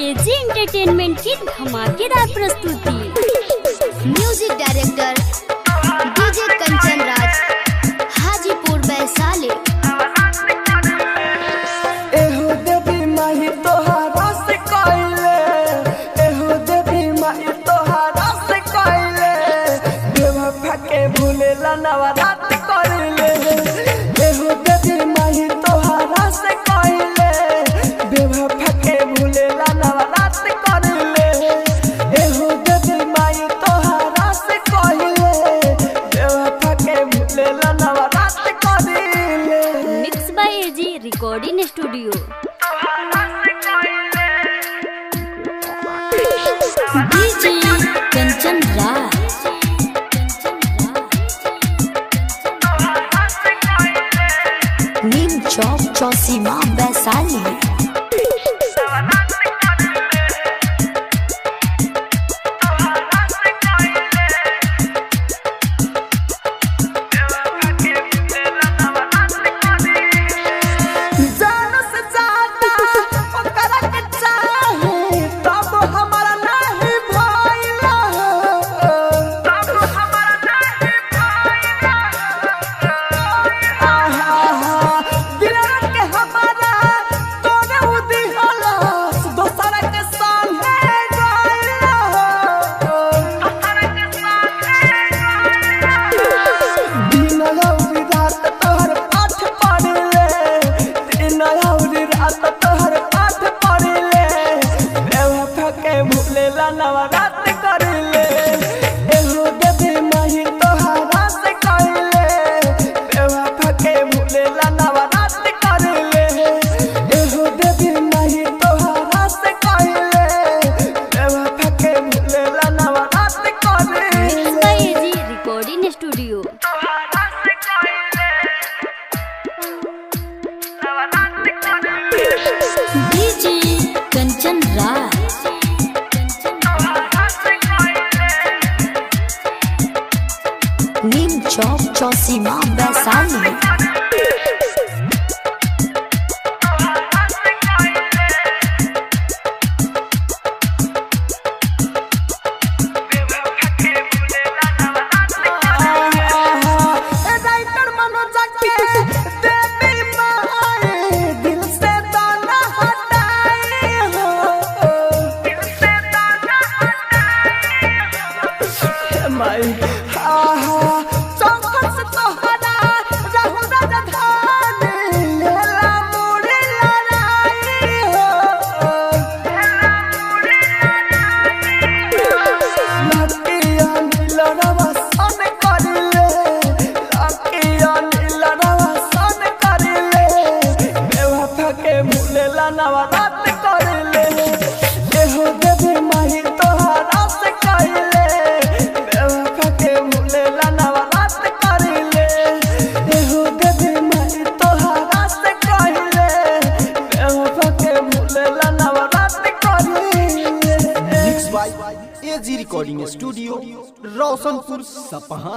AG entertainment की धमाकेदार प्रस्तुति। म्यूजिक डायरेक्टर डीजे कंचन राज, हाजीपुर वैशाली। एहो देवी माही तोहरा से कइले, एहो देवी माही तोहरा से कइले, बेवफा के भूलेला नवरात कइले। एहो देवी माही तोहरा से कइले, बेवफा के भूलेला नवरात कइले। एहो देवी माही तोहरा से कइले, बेवफा के भूलेला नवरात कइले। Mix by AG recording studio. DJ Kanchan Raj. Neem Chowk Chausima Vaishali. जान से ज्यादा ओकरा के चाहे, तब हमारा नहीं भइला, तब हमारा नहीं भइला। आहा दिलवा के हमारा तोरे उदी होला, दोसरा के संगे गइला, दोसरा के संगे गइला। दिन लौरी रात तोहर पाठ पढ़ले, दिन लौरी रात तोहर पाठ पढ़ले, बेवफा के भूलेला नवरात करले। एहो देवी माही तोहरा से कइले, बेवफा के भूलेला नवरात करले। एहो देवी माही तोहरा से कइले, बेवफा के भूलेला नवरात मिक्स करले। By AG recording studio. DJ Kanchan Raj. Neem Chowk Chausima Vaishali. Writer Manoj के देवी माई, दिल से दाना हटाई हो, दिल से दाना हटाई माई। आहा चौखट से तोहरा रहू राजधानी, लेला मुड़ी लड़ाई हो, लेला मुड़ी लकिया नीलरवा सन करिले, लकिया नीलरवा सन करिले, बेवफा के भूलेला नवरात करिले। एहो देवी माही तोहरा से कइले, बेवफा के भूलेला नवरात करिले। एहो देवी माही तोहरा से कइले, बेवफा के भूलेला नवरात करिले। Mix by AG recording studio, Roshanpur Sapaha.